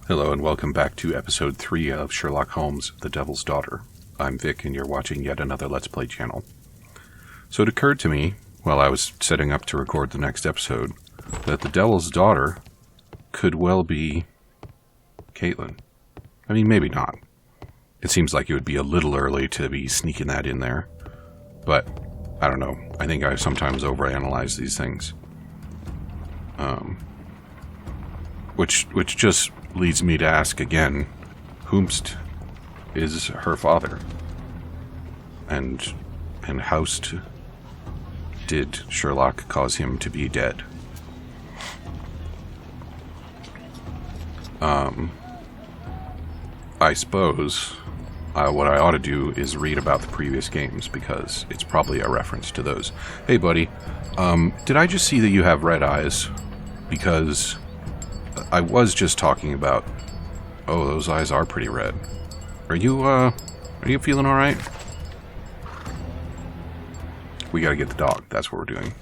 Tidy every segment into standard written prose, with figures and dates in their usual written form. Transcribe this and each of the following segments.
Hello and welcome back to episode 3 of Sherlock Holmes, The Devil's Daughter. I'm Vic and you're watching yet another Let's Play channel. So it occurred to me, while I was setting up to record the next episode, that the Devil's Daughter could well be Caitlin. I mean, maybe not. It seems like it would be a little early to be sneaking that in there. But, I don't know. I think I sometimes overanalyze these things. Which just leads me to ask again, whomst is her father? And howst did Sherlock cause him to be dead? I suppose what I ought to do is read about the previous games, because it's probably a reference to those. Hey buddy, did I just see that you have red eyes? Because I was just talking about... Oh, those eyes are pretty red. Are you feeling alright? We gotta get the dog. That's what we're doing.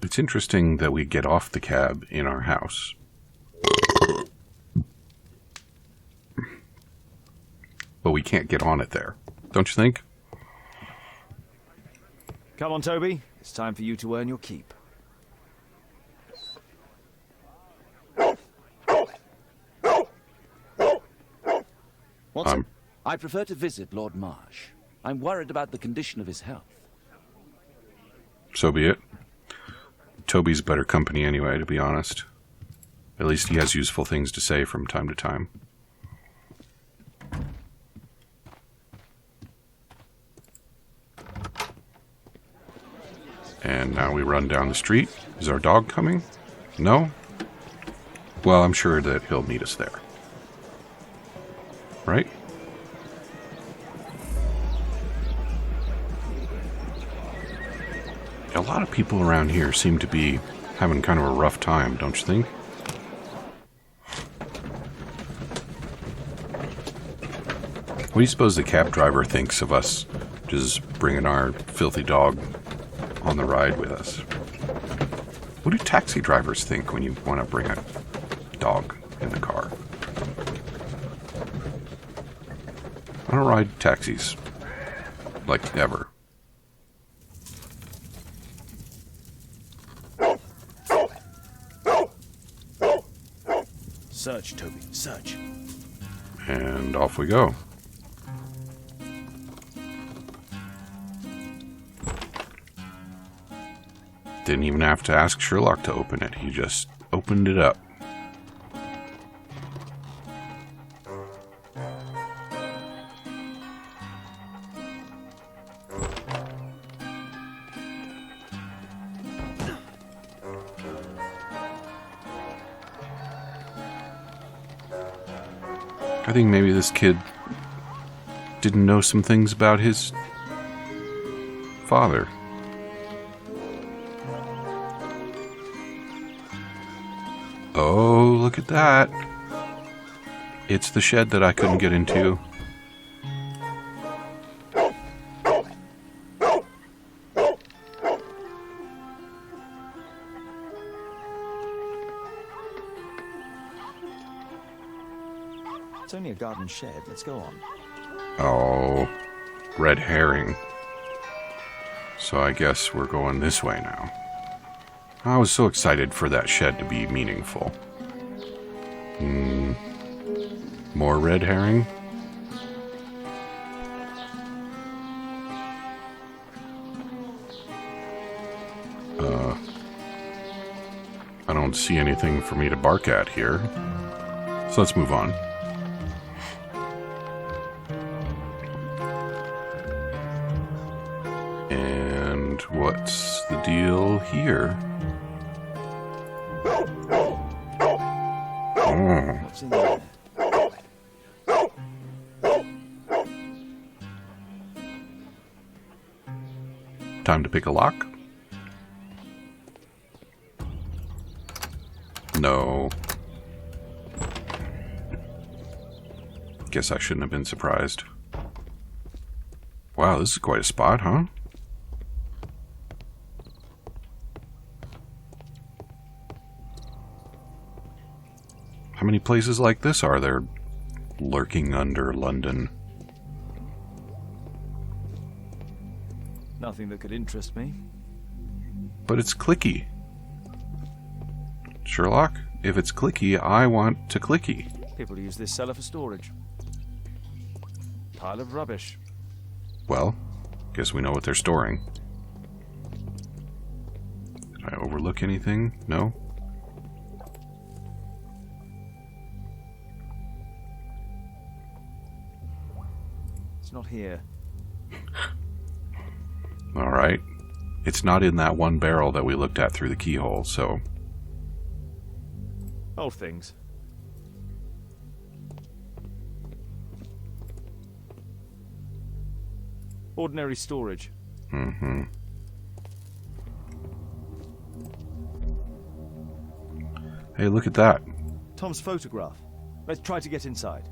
It's interesting that we get off the cab in our house. But we can't get on it there. Don't you think? Come on, Toby. It's time for you to earn your keep. What's it? I prefer to visit Lord Marsh. I'm worried about the condition of his health. So be it. Toby's better company anyway, to be honest. At least he has useful things to say from time to time. And now we run down the street. Is our dog coming? No? Well, I'm sure that he'll meet us there. Right? A lot of people around here seem to be having kind of a rough time, don't you think? What do you suppose the cab driver thinks of us just bringing our filthy dog on the ride with us? What do taxi drivers think when you want to bring a dog in the car? I don't ride taxis, like, ever. Search, Toby, search. And off we go. Didn't even have to ask Sherlock to open it. He just opened it up. I think maybe this kid didn't know some things about his father. Oh, look at that. It's the shed that I couldn't get into. It's only a garden shed. Let's go on. Oh, red herring. So I guess we're going this way now. I was so excited for that shed to be meaningful. More red herring? I don't see anything for me to bark at here. So let's move on. And what's the deal here? What's in there? Time to pick a lock? No. Guess I shouldn't have been surprised. Wow, this is quite a spot, huh? How many places like this are there lurking under London? Nothing that could interest me. But it's clicky. Sherlock, if it's clicky, I want to clicky. People use this cellar for storage. Pile of rubbish. Well, guess we know what they're storing. Did I overlook anything? No? It's not here. Alright. It's not in that one barrel that we looked at through the keyhole, so... Old things. Ordinary storage. Mm-hmm. Hey, look at that. Tom's photograph. Let's try to get inside.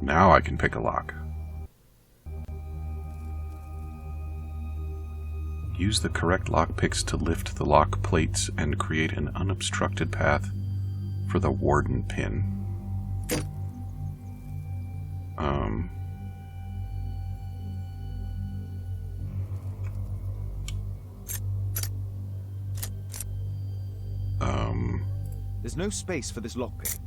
Now I can pick a lock. Use the correct lockpicks to lift the lock plates and create an unobstructed path for the warden pin. There's no space for this lockpick.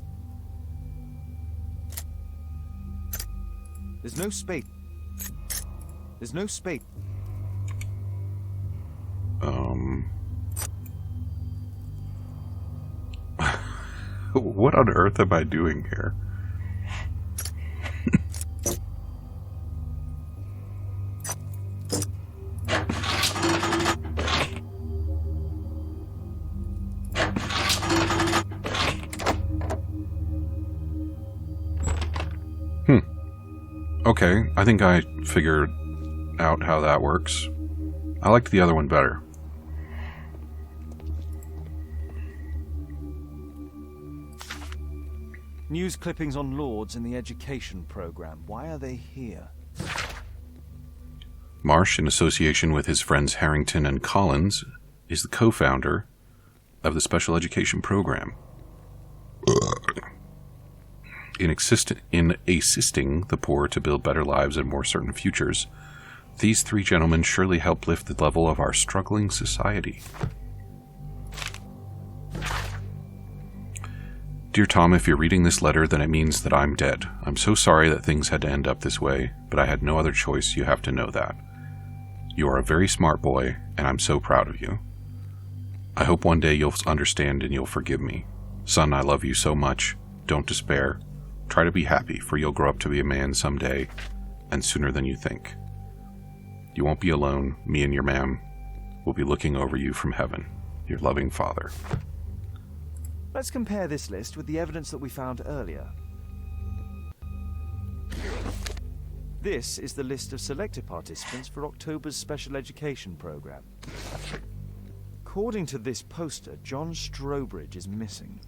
There's no space. There's no space. What on earth am I doing here? Okay, I think I figured out how that works. I liked the other one better. News clippings on Lords in the education program. Why are they here? Marsh, in association with his friends Harrington and Collins, is the co-founder of the special education program. In assisting the poor to build better lives and more certain futures, these three gentlemen surely help lift the level of our struggling society. Dear Tom, if you're reading this letter, then it means that I'm dead. I'm so sorry that things had to end up this way, but I had no other choice. You have to know that. You are a very smart boy, and I'm so proud of you. I hope one day you'll understand and you'll forgive me. Son, I love you so much. Don't despair. Try to be happy, for you'll grow up to be a man someday, and sooner than you think. You won't be alone. Me and your ma'am will be looking over you from heaven. Your loving father. Let's compare this list with the evidence that we found earlier. This is the list of selected participants for October's special education program. According to this poster, John Strobridge is missing.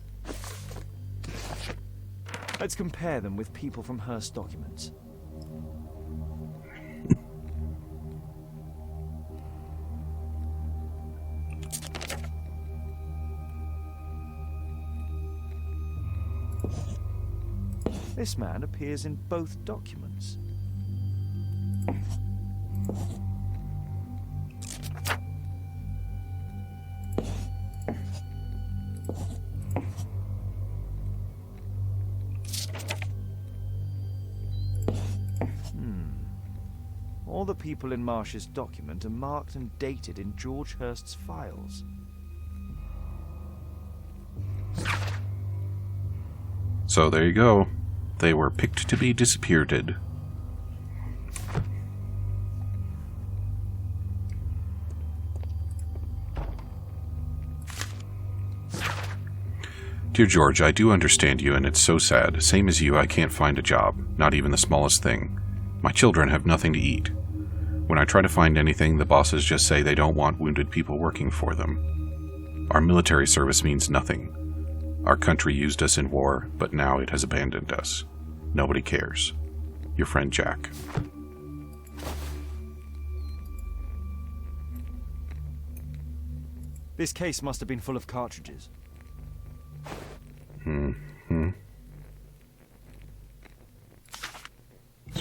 Let's compare them with people from Hearst documents. This man appears in both documents. All the people in Marsh's document are marked and dated in George Hearst's files. So there you go. They were picked to be disappeared. Dear George, I do understand you, and it's so sad. Same as you, I can't find a job, not even the smallest thing. My children have nothing to eat. When I try to find anything, the bosses just say they don't want wounded people working for them. Our military service means nothing. Our country used us in war, but now it has abandoned us. Nobody cares. Your friend Jack. This case must have been full of cartridges. Is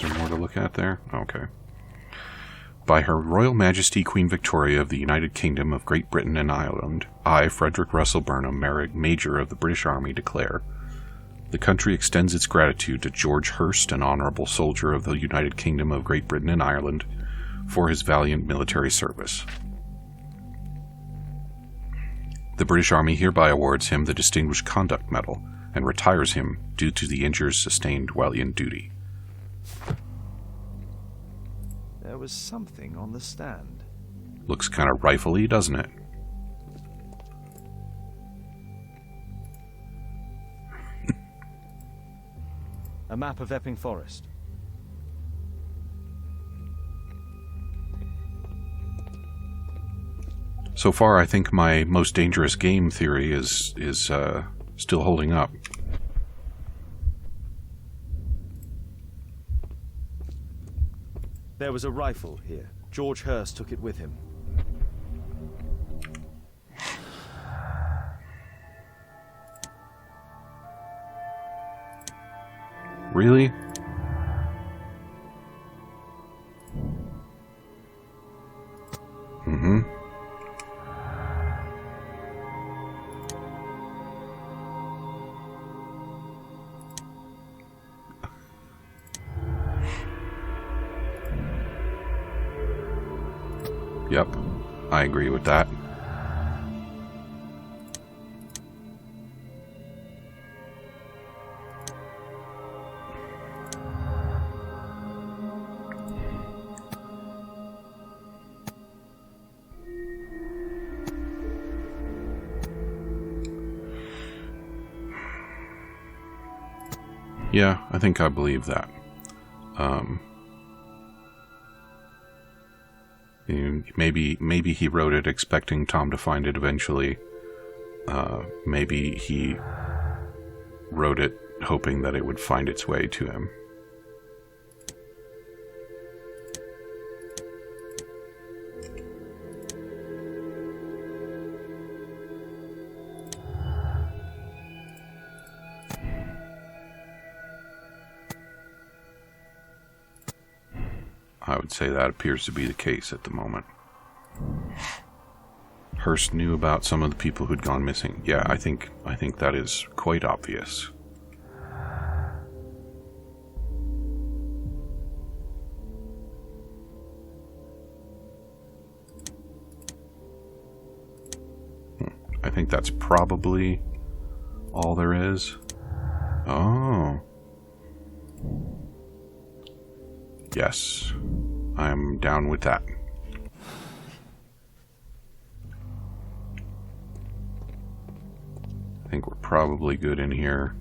there more to look at there? Okay. By Her Royal Majesty Queen Victoria of the United Kingdom of Great Britain and Ireland, I, Frederick Russell Burnham, Major of the British Army, declare: the country extends its gratitude to George Hurst, an honorable soldier of the United Kingdom of Great Britain and Ireland, for his valiant military service. The British Army hereby awards him the Distinguished Conduct Medal and retires him due to the injuries sustained while in duty. There was something on the stand. Looks kind of rifle-y, doesn't it? A map of Epping Forest. So far, I think my most dangerous game theory is still holding up. There was a rifle here. George Hurst took it with him. Really? Mm-hmm. Yep, I agree with that. Yeah, I think I believe that. Maybe he wrote it expecting Tom to find it eventually. Maybe he wrote it hoping that it would find its way to him. I would say that appears to be the case at the moment. Hurst knew about some of the people who'd gone missing. Yeah, I think that is quite obvious. I think that's probably all there is. Oh. Yes, I'm down with that. I think we're probably good in here.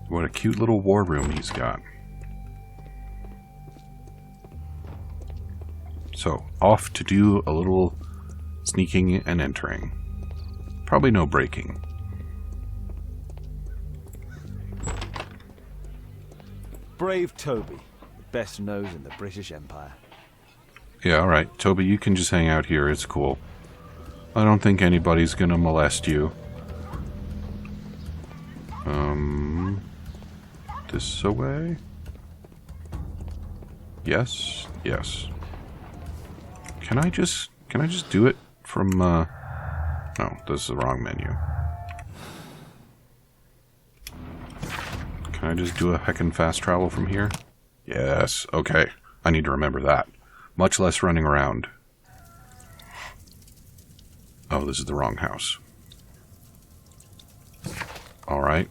What a cute little war room he's got. So, off to do a little sneaking and entering. Probably no breaking. Brave Toby, best nose in the British Empire. Yeah, alright. Toby, you can just hang out here. It's cool. I don't think anybody's gonna molest you. This away? Yes? Yes. Can I just do it from, Oh, this is the wrong menu. Can I just do a heckin' fast travel from here? Yes, okay. I need to remember that. Much less running around. Oh, this is the wrong house. Alright.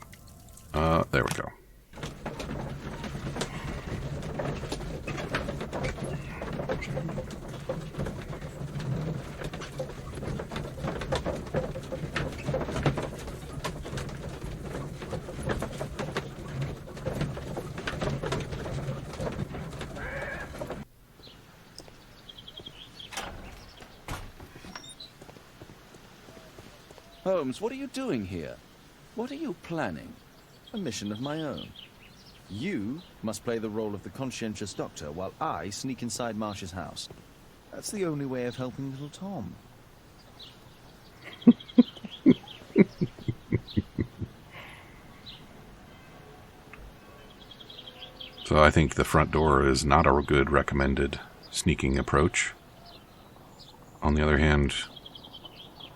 There we go. Holmes, what are you doing here? What are you planning? A mission of my own. You must play the role of the conscientious doctor while I sneak inside Marsh's house. That's the only way of helping little Tom. So I think the front door is not a good recommended sneaking approach. On the other hand,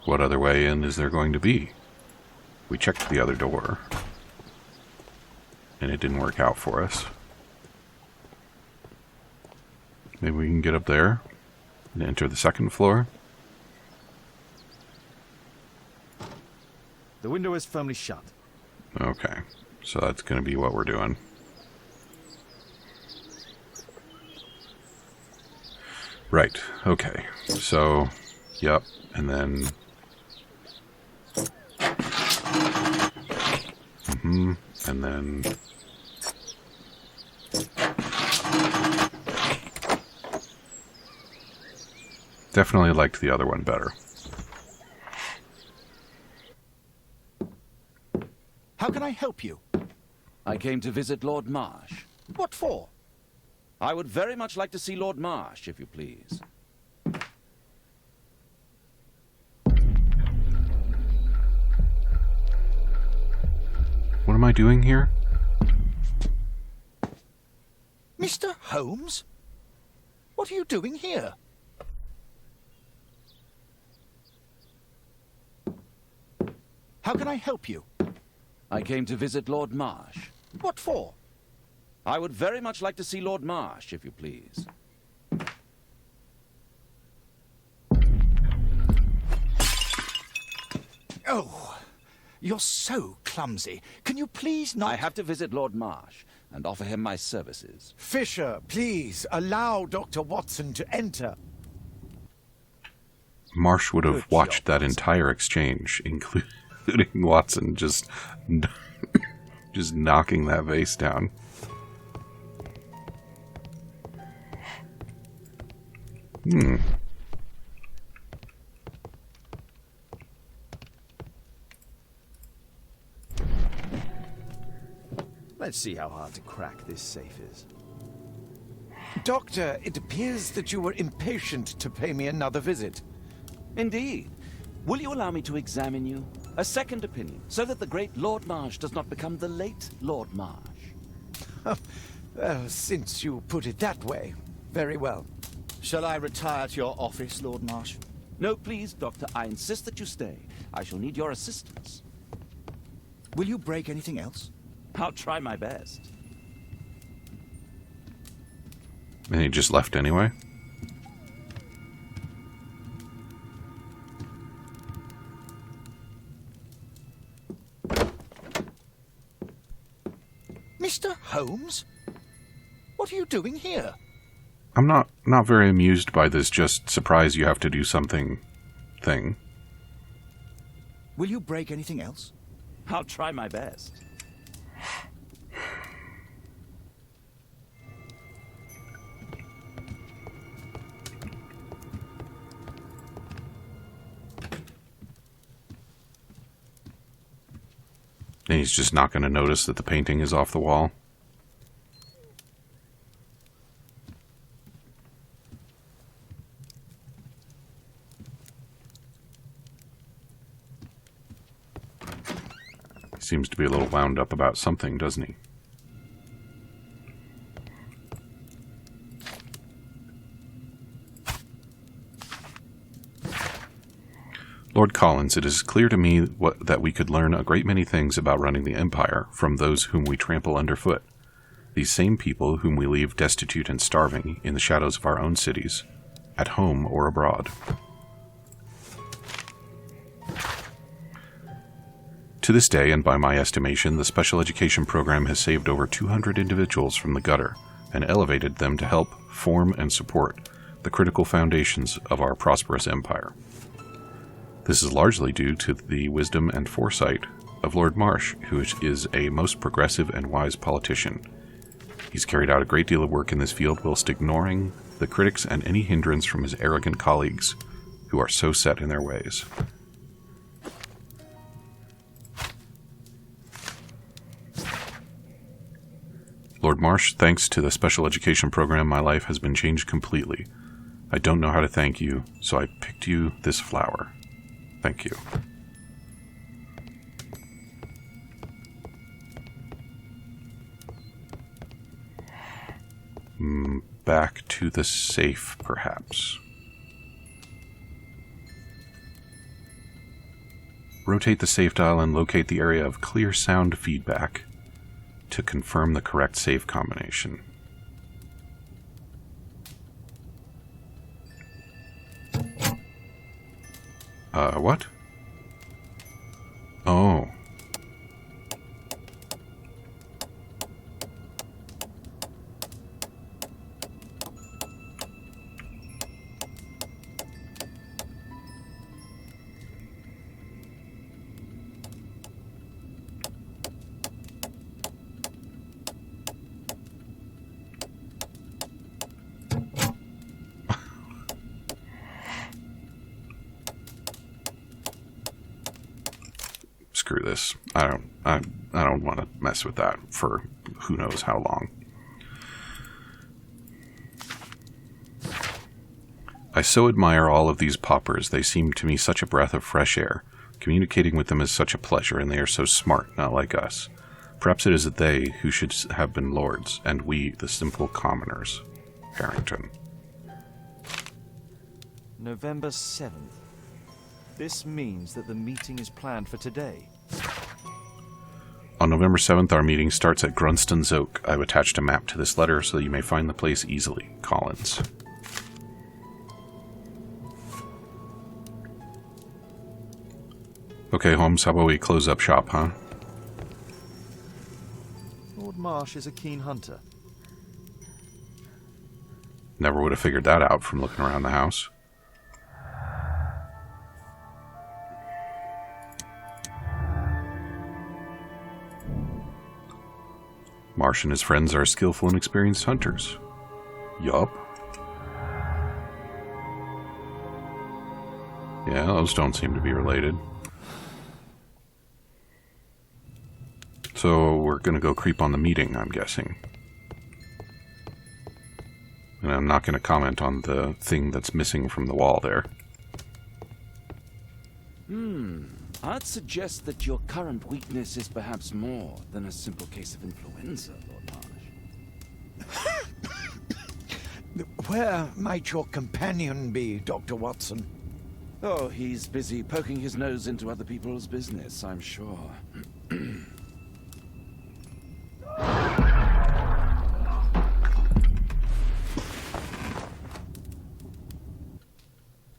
what other way in is there going to be? We checked the other door, and it didn't work out for us. Maybe we can get up there and enter the second floor. The window is firmly shut. Okay, so that's going to be what we're doing. Right, okay. So, yep, and then... and then... Definitely liked the other one better. How can I help you? I came to visit Lord Marsh. What for? I would very much like to see Lord Marsh, if you please. What am I doing here? Mr. Holmes? What are you doing here? How can I help you? I came to visit Lord Marsh. What for? I would very much like to see Lord Marsh, if you please. Oh, you're so clumsy. Can you please not... I have to visit Lord Marsh and offer him my services. Fisher, please, allow Dr. Watson to enter. Marsh would have Good watched job, that entire exchange, including Watson just knocking that vase down. Let's see how hard to crack this safe is. Doctor, it appears that you were impatient to pay me another visit. Indeed. Will you allow me to examine you? A second opinion, so that the great Lord Marsh does not become the late Lord Marsh. Well, since you put it that way, very well. Shall I retire to your office, Lord Marsh? No, please, Doctor. I insist that you stay. I shall need your assistance. Will you break anything else? I'll try my best. And he just left anyway? Mr. Holmes? What are you doing here? I'm not very amused by this just surprise you have to do something thing. Will you break anything else? I'll try my best. And he's just not going to notice that the painting is off the wall. He seems to be a little wound up about something, doesn't he? Lord Collins, it is clear to me that we could learn a great many things about running the Empire from those whom we trample underfoot. These same people whom we leave destitute and starving in the shadows of our own cities, at home or abroad. To this day, and by my estimation, the special education program has saved over 200 individuals from the gutter and elevated them to help form and support the critical foundations of our prosperous empire. This is largely due to the wisdom and foresight of Lord Marsh, who is a most progressive and wise politician. He's carried out a great deal of work in this field whilst ignoring the critics and any hindrance from his arrogant colleagues, who are so set in their ways. Lord Marsh, thanks to the special education program, my life has been changed completely. I don't know how to thank you, so I picked you this flower. Thank you. Back to the safe, perhaps. Rotate the safe dial and locate the area of clear sound feedback to confirm the correct safe combination. What? Oh. Screw this. I don't want to mess with that for who knows how long. I so admire all of these paupers. They seem to me such a breath of fresh air. Communicating with them is such a pleasure, and they are so smart, not like us. Perhaps it is they who should have been lords, and we, the simple commoners. Harrington. November 7th. This means that the meeting is planned for today. On November 7th, our meeting starts at Grunston's Oak. I've attached a map to this letter so that you may find the place easily. Collins. Okay, Holmes, how about we close up shop, huh? Lord Marsh is a keen hunter. Never would have figured that out from looking around the house. Marsh and his friends are skillful and experienced hunters. Yup. Yeah, those don't seem to be related. So we're gonna go creep on the meeting, I'm guessing. And I'm not gonna comment on the thing that's missing from the wall there. I'd suggest that your current weakness is perhaps more than a simple case of influenza, Lord Marsh. Where might your companion be, Dr. Watson? Oh, he's busy poking his nose into other people's business, I'm sure.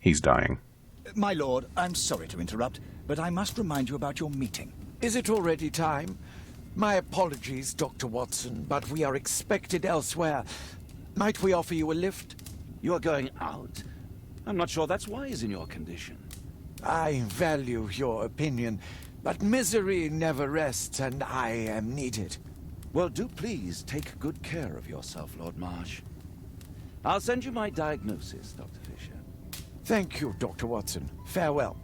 He's dying. My lord, I'm sorry to interrupt, but I must remind you about your meeting. Is it already time? My apologies, Dr. Watson, but we are expected elsewhere. Might we offer you a lift? You are going out? I'm not sure that's wise in your condition. I value your opinion, but misery never rests, and I am needed. Well, do please take good care of yourself, Lord Marsh. I'll send you my diagnosis, Dr. Fisher. Thank you, Dr. Watson. Farewell.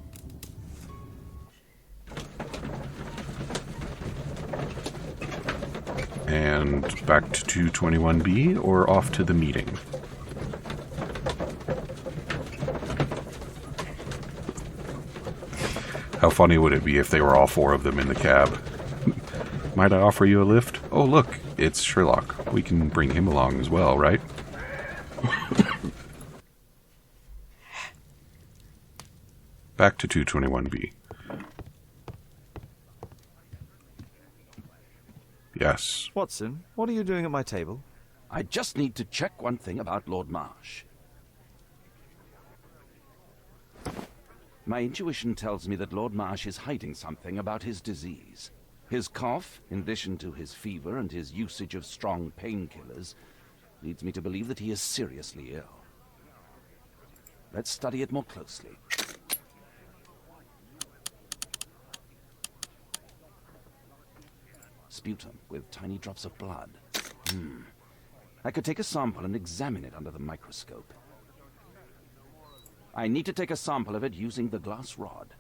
And back to 221B or off to the meeting? How funny would it be if they were all four of them in the cab? Might I offer you a lift? Oh, look, it's Sherlock. We can bring him along as well, right? Back to 221B. Yes. Watson, what are you doing at my table? I just need to check one thing about Lord Marsh. My intuition tells me that Lord Marsh is hiding something about his disease. His cough, in addition to his fever and his usage of strong painkillers, leads me to believe that he is seriously ill. Let's study it more closely. Sputum with tiny drops of blood. I could take a sample and examine it under the microscope. I need to take a sample of it using the glass rod.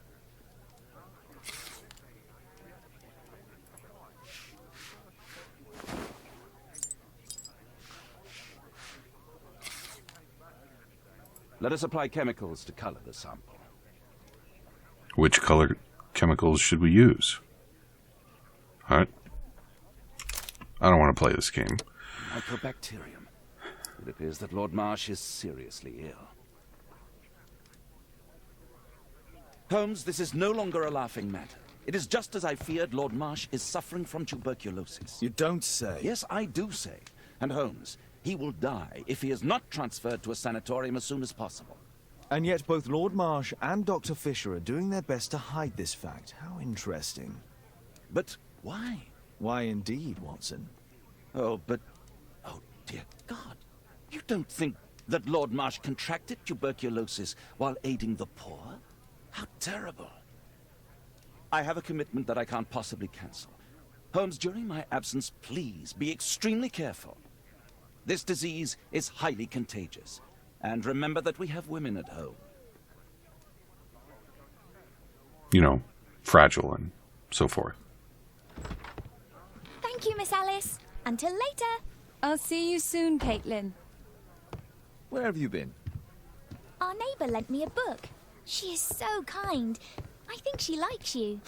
Let us apply chemicals to color the sample. Which color chemicals should we use? Alright. I don't want to play this game. Mycobacterium. It appears that Lord Marsh is seriously ill. Holmes, this is no longer a laughing matter. It is just as I feared. Lord Marsh is suffering from tuberculosis. You don't say. Yes, I do say. And Holmes, he will die if he is not transferred to a sanatorium as soon as possible. And yet both Lord Marsh and Dr. Fisher are doing their best to hide this fact. How interesting. But why? Why indeed, Watson? Oh, dear God. You don't think that Lord Marsh contracted tuberculosis while aiding the poor? How terrible. I have a commitment that I can't possibly cancel. Holmes, during my absence, please be extremely careful. This disease is highly contagious. And remember that we have women at home. You know, fragile and so forth. Thank you, Miss Alice. Until later. I'll see you soon, Caitlin. Where have you been? Our neighbour lent me a book. She is so kind. I think she likes you.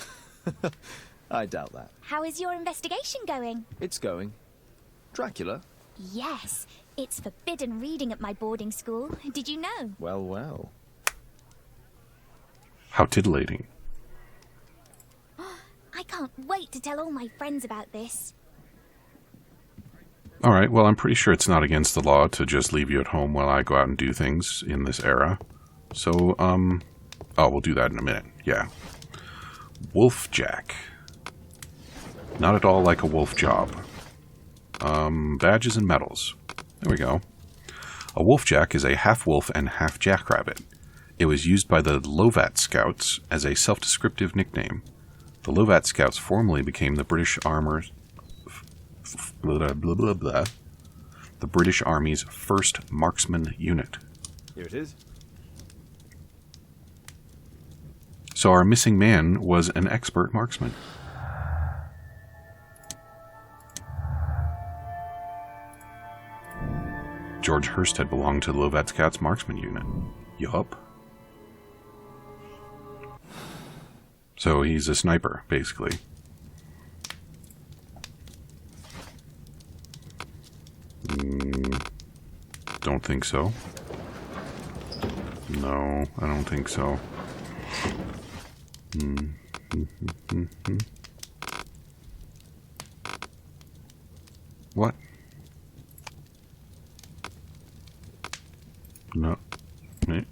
I doubt that. How is your investigation going? It's going. Dracula? Yes. It's forbidden reading at my boarding school. Did you know? Well, well. How titillating. I can't wait to tell all my friends about this. Alright, well, I'm pretty sure it's not against the law to just leave you at home while I go out and do things in this era. So, oh, we'll do that in a minute. Yeah. Wolfjack. Not at all like a wolf job. Badges and medals. There we go. A wolfjack is a half-wolf and half-jackrabbit. It was used by the Lovat Scouts as a self-descriptive nickname. The Lovat Scouts formally became the British the British Army's first marksman unit. Here it is. So our missing man was an expert marksman. George Hurst had belonged to the Lovat Scouts marksman unit. Yup. So he's a sniper, basically. Don't think so. No, I don't think so. What? No.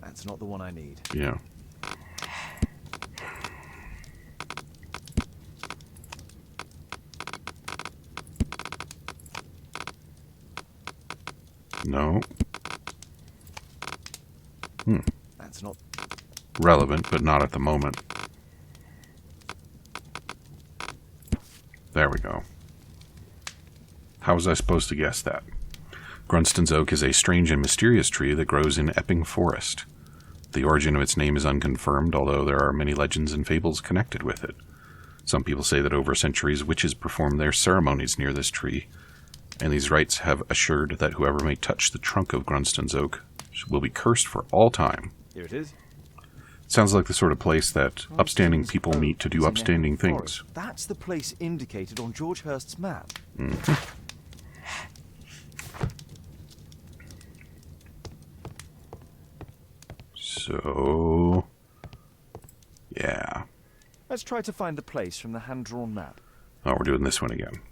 That's not the one I need. Yeah. No. That's not... Relevant, but not at the moment. There we go. How was I supposed to guess that? Grunston's oak is a strange and mysterious tree that grows in Epping Forest. The origin of its name is unconfirmed, although there are many legends and fables connected with it. Some people say that over centuries witches performed their ceremonies near this tree, and these rites have assured that whoever may touch the trunk of Grunston's oak will be cursed for all time. Here it is. Sounds like the sort of place that upstanding people meet to do upstanding things. That's the place indicated on George Hurst's map. So, yeah. Let's try to find the place from the hand-drawn map. Oh, we're doing this one again.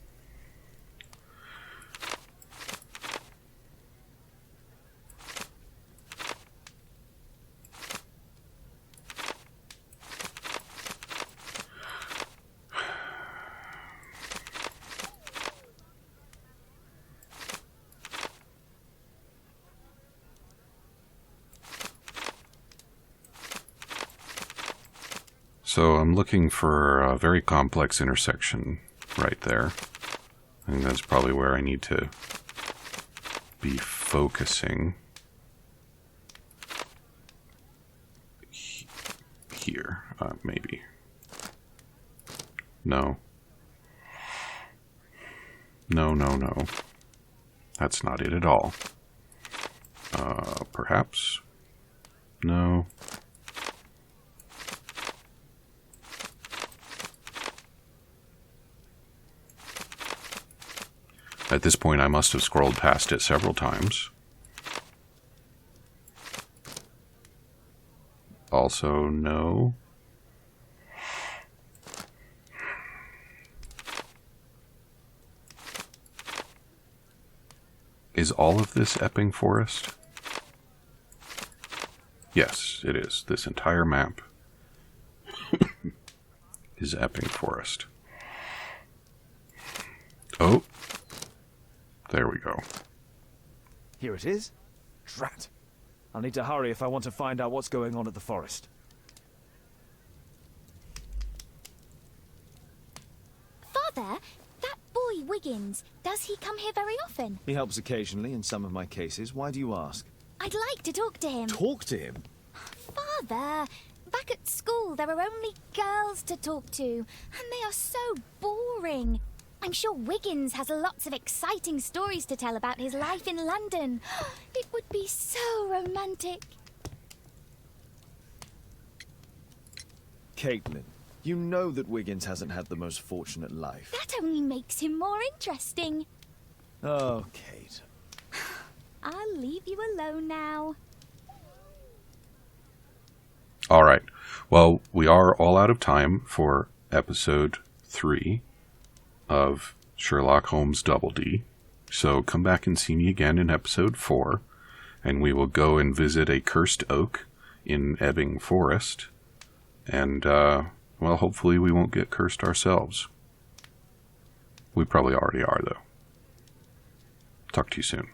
So I'm looking for a very complex intersection right there. I think that's probably where I need to be focusing. Here, maybe. No. No. That's not it at all. Perhaps? No. At this point, I must have scrolled past it several times. Also, no. Is all of this Epping Forest? Yes, it is. This entire map is Epping Forest. Oh, there we go. Here it is. Drat. I'll need to hurry if I want to find out what's going on at the forest. Father, that boy Wiggins, does he come here very often? He helps occasionally in some of my cases. Why do you ask? I'd like to talk to him. Talk to him? Father, back at school there are only girls to talk to, and they are so boring. I'm sure Wiggins has lots of exciting stories to tell about his life in London. It would be so romantic. Caitlin, you know that Wiggins hasn't had the most fortunate life. That only makes him more interesting. Oh, Kate. I'll leave you alone now. All right. Well, we are all out of time for episode 3 of Sherlock Holmes Double D. So come back and see me again in episode 4, and we will go and visit a cursed oak in Ebbing Forest. And, well, hopefully we won't get cursed ourselves. We probably already are, though. Talk to you soon.